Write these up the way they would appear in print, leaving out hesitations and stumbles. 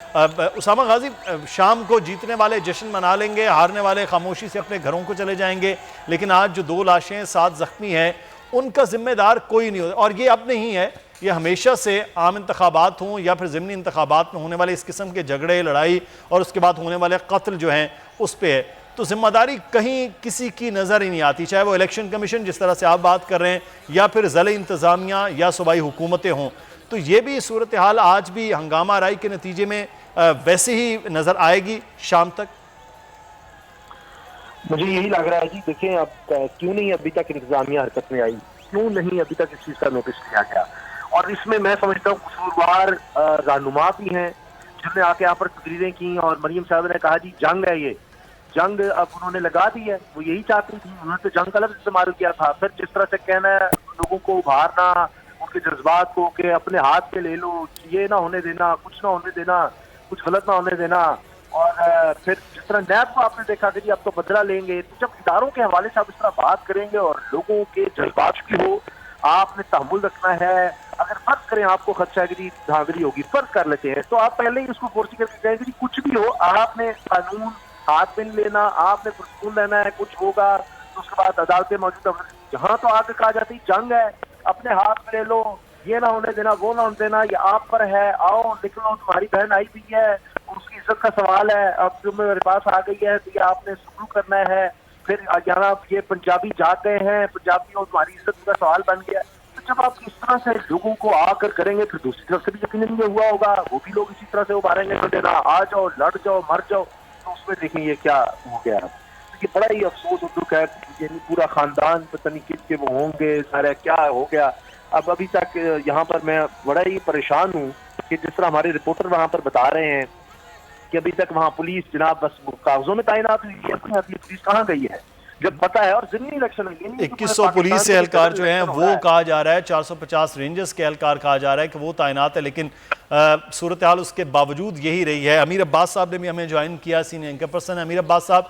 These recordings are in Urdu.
اسامہ غازی، شام کو جیتنے والے جشن منا لیں گے، ہارنے والے خاموشی سے اپنے گھروں کو چلے جائیں گے، لیکن آج جو 2 لاشیں 7 زخمی ہیں ان کا ذمہ دار کوئی نہیں ہوتا. اور یہ اب نہیں ہے، یہ ہمیشہ سے عام انتخابات ہوں یا پھر ضمنی انتخابات میں ہونے والے اس قسم کے جھگڑے لڑائی اور اس کے بعد ہونے والے قتل جو ہیں اس پہ ہے. تو ذمہ داری کہیں کسی کی نظر ہی نہیں آتی، چاہے وہ الیکشن کمیشن جس طرح سے آپ بات کر رہے ہیں یا پھر ضلعی انتظامیہ یا صوبائی حکومتیں ہوں. تو یہ بھی صورتحال آج بھی ہنگامہ آرائی کے نتیجے میں ویسے ہی نظر آئے گی شام تک؟ مجھے یہی لگ رہا ہے جی. دیکھیں اب کیوں نہیں ابھی تک انتظامیہ حرکت میں آئی، کیوں نہیں ابھی تک اس چیز کا نوٹس لیا گیا. اور اس میں سمجھتا ہوں قصوروار رہنما بھی ہیں جنہوں نے آ کے یہاں پر تقریریں کی اور مریم صاحب نے کہا جی جنگ ہے، یہ جنگ اب انہوں نے لگا دی ہے. وہ یہی چاہتی تھی، انہوں نے تو جنگ کا لفظ استعمال کیا تھا. پھر جس طرح سے کہنا ہے لوگوں کو ابھارنا ان کے جذبات کو کہ اپنے ہاتھ پہ لے لو، یہ نہ ہونے دینا، کچھ نہ ہونے دینا، کچھ غلط نہ ہونے دینا. اور پھر جس طرح نیب کو آپ نے دیکھا کہ جی اب تو بدلہ لیں گے. تو جب اداروں کے حوالے سے آپ اس طرح بات کریں گے اور لوگوں کے جذبات کی ہو، آپ نے تحمل رکھنا ہے. اگر فرض کریں آپ کو خدشہ ہے کہ جی دھاندلی ہوگی، فرض کر لیتے ہیں، تو آپ پہلے ہی اس کو فورسی کر کے کہیں کہ جی کچھ بھی ہو آپ نے قانون ہاتھ میں نہیں لینا، آپ نے پرسکون لینا ہے. کچھ ہوگا تو اس کے بعد عدالتیں موجود ہیں. جہاں تو آ کے کہا جاتی جنگ ہے، اپنے ہاتھ میں لے لو، یہ نہ ہونے دینا، وہ نہ ہونے دینا، یہ آپ پر ہے، آؤ نکلو، تمہاری بہن آئی ہوئی ہے، اس کی عزت کا سوال ہے، اب جو میرے پاس آ گئی ہے تو یہ آپ نے سلوک کرنا ہے. پھر یہاں یہ پنجابی جاگ گئے ہیں، پنجابی اور تمہاری عزت کا سوال بن گیا. تو جب آپ اس طرح سے لوگوں کو آ کر کریں گے، پھر دوسری طرف سے بھی یقیناً یہ ہوا ہوگا، وہ بھی لوگ اسی طرح سے ابھاریں گے تو دینا آ جاؤ، لڑ جاؤ، مر جاؤ. تو اس میں دیکھیں یہ کیا ہو گیا. یہ بڑا ہی افسوس اور دکھ ہے، یعنی پورا خاندان پتہ نہیں کس کے وہ ہوں گے، سارا کیا ہو گیا. اب ابھی تک یہاں پر میں بڑا ہی پریشان ہوں کہ جس طرح ہمارے رپورٹر وہاں پر بتا رہے ہیں کہ ابھی تک وہاں پولیس جناب بس کاغذوں میں تعینات ہوئی ہے. اپنی پولیس کہاں گئی ہے جب پتہ ہے؟ اور ضمنی الیکشن ہے، یہ نہیں کہ پورے 2100 پولیس پاکستان سے میں اہلکار جنرل جو ہیں الیکشن ہو وہ رہا ہے. کہا جا رہا ہے، 450 رینجرز کے اہلکار کہا جا رہا ہے کہ وہ تعینات ہے، لیکن صورتحال اس کے باوجود یہی رہی ہے. امیر عباس صاحب نے بھی ہمیں جوائن کیا، سینئر اینکر پرسن. امیر عباس صاحب،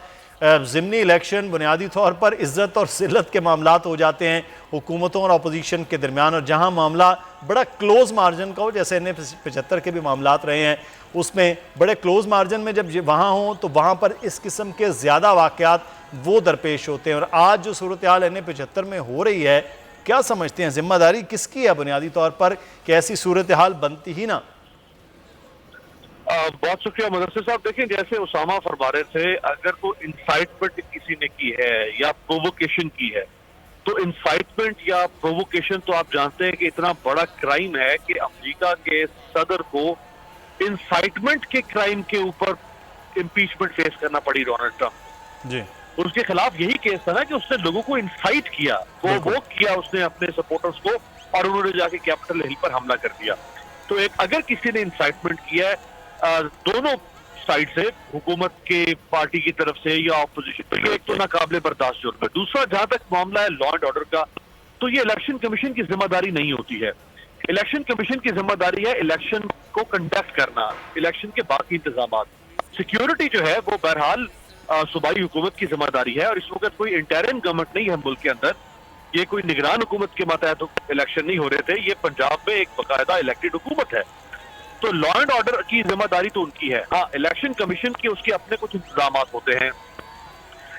ضمنی الیکشن بنیادی طور پر عزت اور ذلت کے معاملات ہو جاتے ہیں حکومتوں اور اپوزیشن کے درمیان، اور جہاں معاملہ بڑا کلوز مارجن کا ہو، جیسے NA-75 کے بھی معاملات رہے ہیں، اس میں بڑے کلوز مارجن میں جب وہاں ہوں تو وہاں پر اس قسم کے زیادہ واقعات وہ درپیش ہوتے ہیں. اور آج جو صورتحال NA-75 میں ہو رہی ہے، کیا سمجھتے ہیں ذمہ داری کس کی ہے بنیادی طور پر کہ ایسی صورتحال بنتی ہی نہ؟ بہت شکریہ مدثر صاحب. دیکھیں جیسے اسامہ فرما رہے تھے، اگر تو انسائٹمنٹ کسی نے کی ہے یا پرووکیشن کی ہے، تو انسائٹمنٹ یا پرووکیشن تو آپ جانتے ہیں کہ اتنا بڑا کرائم ہے کہ امریکہ کے صدر کو انسائٹمنٹ کے کرائم کے اوپر امپیچمنٹ فیس کرنا پڑی ڈونلڈ ٹرمپ. جی اس کے خلاف یہی کیس تھا نا کہ اس نے لوگوں کو انسائٹ کیا، وہ کیا اس نے اپنے سپورٹرز کو، اور انہوں نے جا کے کیپٹل ہل پر حملہ کر دیا. تو اگر کسی نے انسائٹمنٹ کیا ہے دونوں سائڈ سے، حکومت کے پارٹی کی طرف سے یا اپوزیشن، تو یہ ایک تو ناقابل برداشت جرم ہے. دوسرا، جہاں تک معاملہ ہے لا اینڈ آرڈر کا، تو یہ الیکشن کمیشن کی ذمہ داری نہیں ہوتی ہے. الیکشن کمیشن کی ذمہ داری ہے الیکشن کو کنڈکٹ کرنا، الیکشن کے باقی انتظامات. سیکیورٹی جو ہے وہ بہرحال صوبائی حکومت کی ذمہ داری ہے، اور اس وقت کوئی انٹرم گورنمنٹ نہیں ہے ملک کے اندر. یہ کوئی نگران حکومت کے ماتحت الیکشن نہیں ہو رہے تھے، یہ پنجاب میں ایک باقاعدہ الیکٹڈ حکومت ہے. تو لا اینڈ آرڈر کی ذمہ داری تو ان کی ہے. ہاں، الیکشن کمیشن کے اس کے اپنے کچھ انتظامات ہوتے ہیں،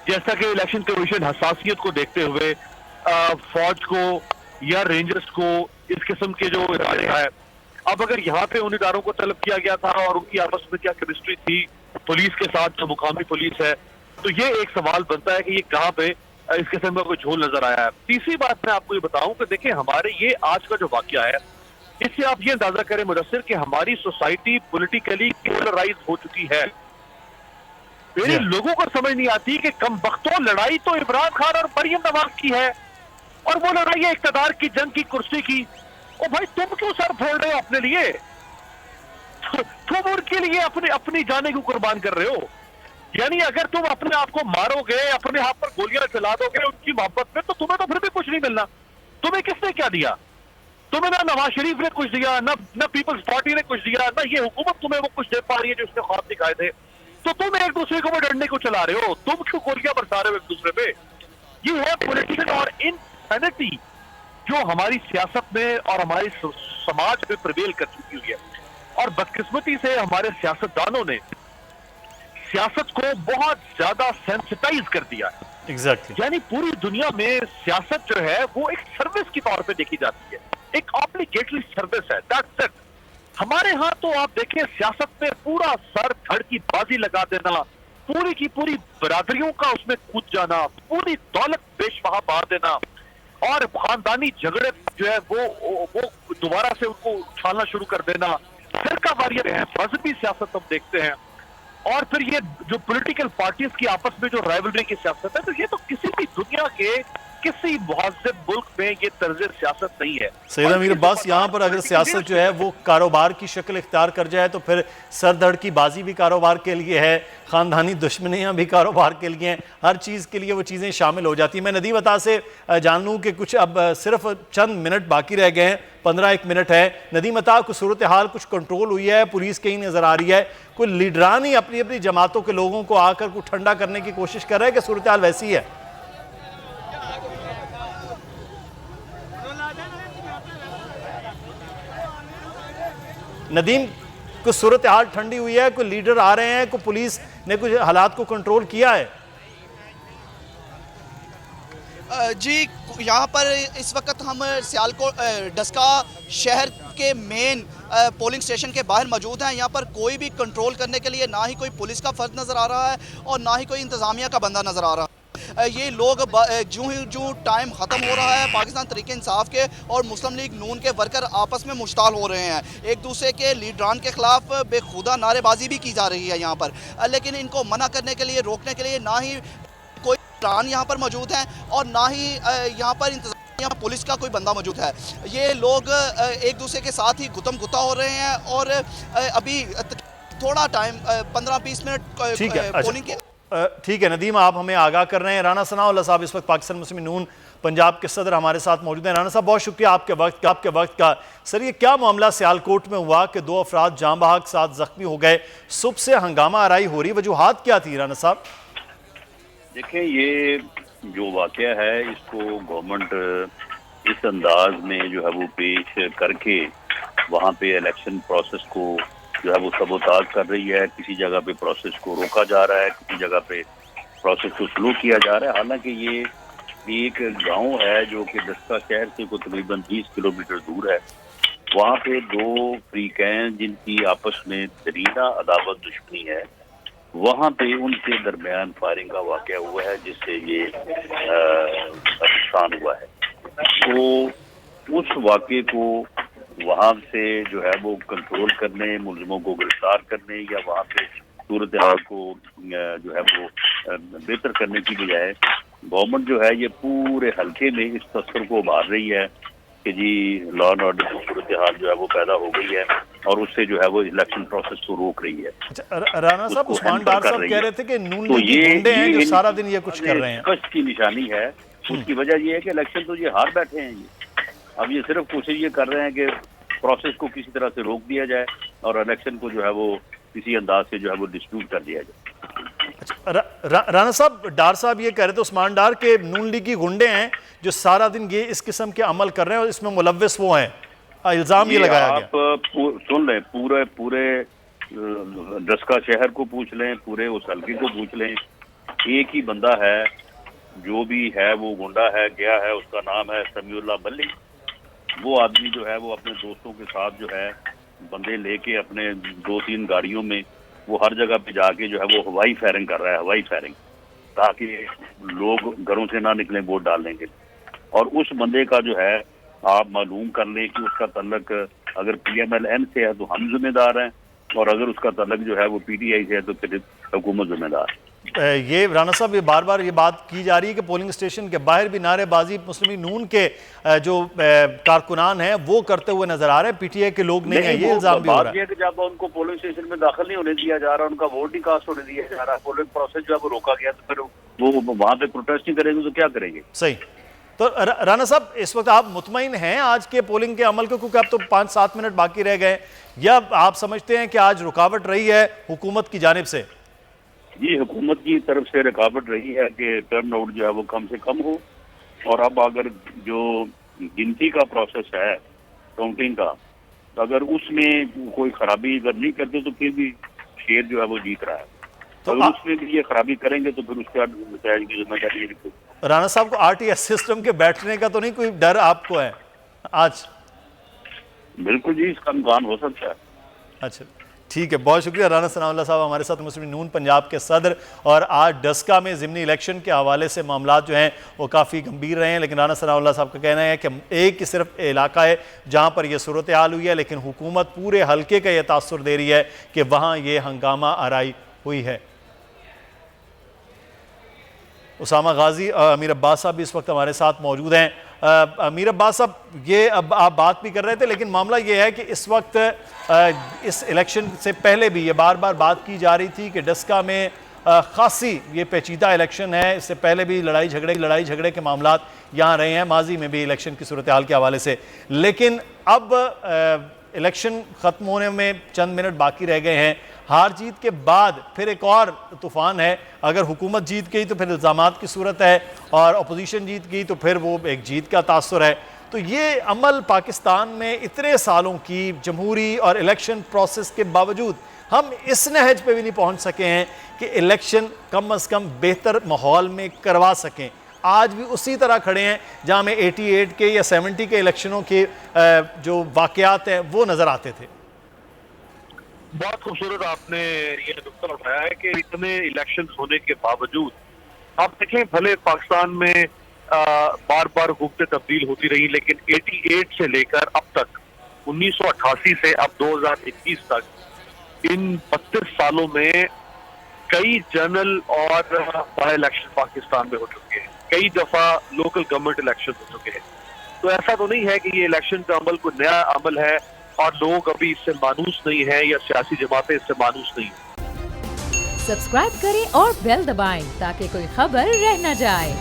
جیسا کہ الیکشن کمیشن حساسیت کو دیکھتے ہوئے فوج کو یا رینجرز کو اس قسم کے جو ادارے ہیں، اب اگر یہاں پہ ان اداروں کو طلب کیا گیا تھا اور ان کی آپس میں کیا کیمسٹری تھی پولیس کے ساتھ جو مقامی پولیس ہے، تو یہ ایک سوال بنتا ہے کہ یہ کہاں پہ اس قسم کا کوئی جھول نظر آیا ہے. تیسری بات میں آپ کو یہ بتاؤں کہ دیکھیں ہمارے یہ آج کا جو واقعہ ہے، اس سے آپ یہ اندازہ کریں مدثر کہ ہماری سوسائٹی پولیٹیکلی پولرائز ہو چکی ہے. میرے لوگوں کو سمجھ نہیں آتی کہ کم بختوں لڑائی تو عمران خان اور مریم نواز کی ہے، اور وہ لڑائی ہے اقتدار کی جنگ کی، کرسی کی. او بھائی تم کیوں سر پھوڑ رہے ہو اپنے لیے؟ تم ان کے لیے اپنی جانیں کیوں قربان کر رہے ہو؟ یعنی اگر تم اپنے آپ کو مارو گے، اپنے آپ پر گولیاں چلا دو گے ان کی محبت میں، تو تمہیں تو پھر بھی کچھ نہیں ملنا. تمہیں کس نے کیا دیا؟ تمہیں نہ نواز شریف نے کچھ دیا، نہ پیپلز پارٹی نے کچھ دیا، نہ یہ حکومت تمہیں وہ کچھ دے پا رہی ہے جو اس نے خواب دکھائے تھے. تو تم ایک دوسرے کو ڈنڈے کو چلا رہے ہو، تم کیوں گولیاں برسا رہے ہو ایک دوسرے پہ؟ یہ ہے پولیٹیکل اور انسینٹی جو ہماری سیاست میں اور ہماری سماج میں پریویل کر چکی ہوئی ہے. اور بدقسمتی سے ہمارے سیاستدانوں نے سیاست کو بہت زیادہ سینسٹائز کر دیا ہے. ایگزیکٹلی. یعنی پوری دنیا میں سیاست جو ہے وہ ایک سروس کی طور پہ دیکھی جاتی ہے, ایک آبلیگیٹری سروس ہے. That's it. ہمارے ہاں تو آپ دیکھیں سیاست میں پورا سر دھڑ کی بازی لگا دینا, پوری کی پوری برادریوں کا اس میں کود جانا, پوری دولت پیش وہاں مار دینا, اور خاندانی جھگڑے جو ہے وہ دوبارہ سے ان کو اچھالنا شروع کر دینا, فرقہ واریت ہے, مذہبی سیاست ہم دیکھتے ہیں, اور پھر یہ جو پولیٹیکل پارٹیز کی آپس میں جو رائیولری کی سیاست ہے, تو یہ تو کسی بھی دنیا کے کسی مہذب ملک میں یہ طرز سیاست نہیں ہے. سید امیر عباس, یہاں پر اگر سیاست جو ہے وہ کاروبار کی شکل اختیار کر جائے تو پھر سر دھڑ کی بازی بھی کاروبار کے لیے ہے, خاندانی دشمنیاں بھی کاروبار کے لیے ہیں, ہر چیز کے لیے وہ چیزیں شامل ہو جاتی ہیں. میں ندیم عطا سے جان لوں کہ کچھ اب صرف چند منٹ باقی رہ گئے ہیں, 15-1 منٹ ہے. ندیم عطا, کو صورتحال کچھ کنٹرول ہوئی ہے, پولیس کہیں نظر آ رہی ہے, کوئی لیڈران ہی اپنی اپنی جماعتوں کے لوگوں کو آ کر کوئی ٹھنڈا کرنے کی کوشش کر رہا ہے کہ صورتحال ویسی ہے؟ ندیم, کوئی صورتحال ٹھنڈی ہوئی ہے, کوئی لیڈر آ رہے ہیں, کوئی پولیس نے کچھ حالات کو کنٹرول کیا ہے؟ جی, یہاں پر اس وقت ہم سیالکوٹ ڈسکا شہر کے مین پولنگ سٹیشن کے باہر موجود ہیں. یہاں پر کوئی بھی کنٹرول کرنے کے لیے نہ ہی کوئی پولیس کا فرد نظر آ رہا ہے اور نہ ہی کوئی انتظامیہ کا بندہ نظر آ رہا ہے. یہ لوگ جو ٹائم ختم ہو رہا ہے, پاکستان تحریک انصاف کے اور مسلم لیگ نون کے ورکر آپس میں مشتعل ہو رہے ہیں, ایک دوسرے کے لیڈران کے خلاف بے خودہ نعرے بازی بھی کی جا رہی ہے یہاں پر, لیکن ان کو منع کرنے کے لیے, روکنے کے لیے نہ ہی کوئی لیڈران یہاں پر موجود ہیں اور نہ ہی یہاں پر انتظامیہ پولیس کا کوئی بندہ موجود ہے. یہ لوگ ایک دوسرے کے ساتھ ہی گتم گتا ہو رہے ہیں اور ابھی تھوڑا ٹائم 15-20 منٹ پولنگ کے. ٹھیک ہے ندیم, آپ ہمیں آگاہ کر رہے ہیں. رانا ثناء اللہ صاحب اس وقت پاکستان مسلم نون پنجاب کے صدر ہمارے ساتھ موجود ہیں. رانا صاحب, بہت شکریہ آپ کے وقت کا. سر, یہ کیا معاملہ سیالکوٹ میں ہوا کہ 2 افراد جاں بحق 7 زخمی ہو گئے, صبح سے ہنگامہ آرائی ہو رہی, وجوہات کیا تھی رانا صاحب؟ دیکھیں, یہ جو واقعہ ہے اس کو گورنمنٹ اس انداز میں جو ہے وہ پیش کر کے وہاں پہ الیکشن پروسیس کو جو ہے وہ سبوتاژ کر رہی ہے. کسی جگہ پہ پروسیس کو روکا جا رہا ہے, کسی جگہ پہ پروسیس کو سلو کیا جا رہا ہے. حالانکہ یہ ایک گاؤں ہے جو کہ ڈسکا شہر سے کو تقریباً 20 کلومیٹر دور ہے. وہاں پہ 2 فریقین جن کی آپس میں دریدہ عداوت دشمنی ہے, وہاں پہ ان کے درمیان فائرنگ کا واقعہ ہوا ہے جس سے یہ نقصان ہوا ہے. تو اس واقعے کو وہاں سے جو ہے وہ کنٹرول کرنے, ملزموں کو گرفتار کرنے یا وہاں پہ صورتحال کو جو ہے وہ بہتر کرنے کی بجائے گورنمنٹ جو ہے یہ پورے حلقے میں اس تصور کو ابھار رہی ہے کہ جی لا اینڈ آرڈر کی صورتحال جو ہے وہ پیدا ہو گئی ہے اور اس سے جو ہے وہ الیکشن پروسیس کو روک رہی ہے. رانا صاحب, عثمان ڈار صاحب کہہ رہے تھے کہ نون لیگ کے گنڈے ہیں جو سارا دن یہ کچھ کر رہے ہیں. کش کی نشانی ہے. اس کی وجہ یہ ہے کہ الیکشن تو یہ ہار بیٹھے ہیں. اب یہ صرف کوشش یہ کر رہے ہیں کہ پروسیس کو کسی طرح سے روک دیا جائے اور الیکشن کو جو ہے وہ کسی انداز سے جو ہے وہ ڈسپیوٹ کر دیا جائے. رانا صاحب, ڈار صاحب یہ کہہ رہے تھے, عثمان ڈار, کے نون لیگی گنڈے ہیں جو سارا دن یہ اس قسم کے عمل کر رہے ہیں اور اس میں ملوث وہ ہیں, الزام یہ لگایا گیا. آپ سن لیں, پورے ڈسکا شہر کو پوچھ لیں, پورے اس حلقے کو پوچھ لیں, ایک ہی بندہ ہے جو بھی ہے وہ گنڈا ہے, گیا ہے, اس کا نام ہے سمیع اللہ ملک. وہ آدمی جو ہے وہ اپنے دوستوں کے ساتھ جو ہے بندے لے کے اپنے 2-3 گاڑیوں میں وہ ہر جگہ پہ جا کے جو ہے وہ ہوائی فائرنگ کر رہا ہے, ہوائی فائرنگ, تاکہ لوگ گھروں سے نہ نکلیں ووٹ ڈالنے کے. اور اس بندے کا جو ہے آپ معلوم کر لیں کہ اس کا تعلق اگر PMLN سے ہے تو ہم ذمہ دار ہیں, اور اگر اس کا تعلق جو ہے وہ PTI سے ہے تو پھر حکومت ذمہ دار ہے. یہ رانا صاحب, یہ بار بار یہ بات کی جا رہی ہے کہ پولنگ اسٹیشن کے باہر بھی نعرے بازی مسلم نون کے جو کارکنان ہیں وہ کرتے ہوئے نظر آ رہے ہیں, PTI کے لوگ نہیں ہیں, یہ الزام بھی ہو رہا ہے. کہ جب ان کو پولنگ اسٹیشن میں داخل نہیں ہونے دیا جا رہا, ان کا ووٹ نہیں کاسٹ ہونے دیا جا رہا, پولنگ پروسیس جو ہے وہ روکا گیا, تو پھر وہ وہاں پہ پروٹیسٹ نہیں کریں گے تو کیا کریں گے؟ صحیح. تو رانا صاحب, اس وقت آپ مطمئن ہیں آج کے پولنگ کے عمل کو, کیونکہ اب تو 5-7 منٹ باقی رہ گئے, یا آپ سمجھتے ہیں کہ آج رکاوٹ رہی ہے حکومت کی جانب سے؟ جی, حکومت کی طرف سے رکاوٹ رہی ہے کہ ٹرن آؤٹ جو ہے وہ کم سے کم ہو, اور اب اگر جو گنتی کا پروسیس ہے کاؤنٹنگ کا, اگر اس میں کوئی خرابی اگر نہیں کرتے تو پھر بھی شیر جو ہے وہ جیت رہا ہے. تو اگر اس میں بھی یہ خرابی کریں گے تو پھر اس کا نتائج کی ذمہ داری نہیں. رانا صاحب کو RTS سسٹم کے بیٹھنے کا تو نہیں کوئی ڈر آپ کو ہے آج؟ بالکل جی، اس کا امکان ہو سکتا ہے. اچھا ٹھیک ہے، بہت شکریہ رانا ثناء اللہ صاحب ہمارے ساتھ، مسلم نون پنجاب کے صدر. اور آج ڈسکا میں ضمنی الیکشن کے حوالے سے معاملات جو ہیں وہ کافی گمبھیر رہے ہیں، لیکن رانا ثناء اللہ صاحب کا کہنا ہے کہ ایک ہی صرف علاقہ ہے جہاں پر یہ صورتحال ہوئی ہے، لیکن حکومت پورے حلقے کا یہ تاثر دے رہی ہے کہ وہاں یہ ہنگامہ آرائی ہوئی ہے. اسامہ غازی، امیر عباس صاحب بھی اس وقت ہمارے ساتھ موجود ہیں. امیر عباس صاحب، یہ اب آپ بات بھی کر رہے تھے، لیکن معاملہ یہ ہے کہ اس وقت اس الیکشن سے پہلے بھی یہ بار بار بات کی جا رہی تھی کہ ڈسکا میں خاصی یہ پیچیدہ الیکشن ہے. اس سے پہلے بھی لڑائی جھگڑے کے معاملات یہاں رہے ہیں ماضی میں بھی الیکشن کی صورتحال کے حوالے سے، لیکن اب الیکشن ختم ہونے میں چند منٹ باقی رہ گئے ہیں. ہار جیت کے بعد پھر ایک اور طوفان ہے. اگر حکومت جیت گئی تو پھر الزامات کی صورت ہے، اور اپوزیشن جیت گئی تو پھر وہ ایک جیت کا تاثر ہے. تو یہ عمل پاکستان میں اتنے سالوں کی جمہوری اور الیکشن پروسیس کے باوجود ہم اس نہج پہ بھی نہیں پہنچ سکے ہیں کہ الیکشن کم از کم بہتر ماحول میں کروا سکیں. آج بھی اسی طرح کھڑے ہیں جہاں میں 88 کے یا 70 کے الیکشنوں کے جو واقعات ہیں وہ نظر آتے تھے. بہت خوبصورت آپ نے یہ نقطہ اٹھایا ہے کہ اتنے الیکشن ہونے کے باوجود آپ دیکھیں بھلے پاکستان میں بار بار حکومتیں تبدیل ہوتی رہی، لیکن 88 سے لے کر اب تک 1988 سے اب 2021 تک ان 32 سالوں میں کئی جنرل اور بائی الیکشن پاکستان میں ہو چکے ہیں. کئی دفعہ لوکل گورنمنٹ الیکشن ہو چکے ہیں. تو ایسا تو نہیں ہے کہ یہ الیکشن کا عمل کوئی نیا عمل ہے اور لوگ ابھی اس سے مانوس نہیں ہیں یا سیاسی جماعتیں اس سے مانوس نہیں ہیں. سبسکرائب کریں اور بیل دبائیں تاکہ کوئی خبر رہ نہ جائے.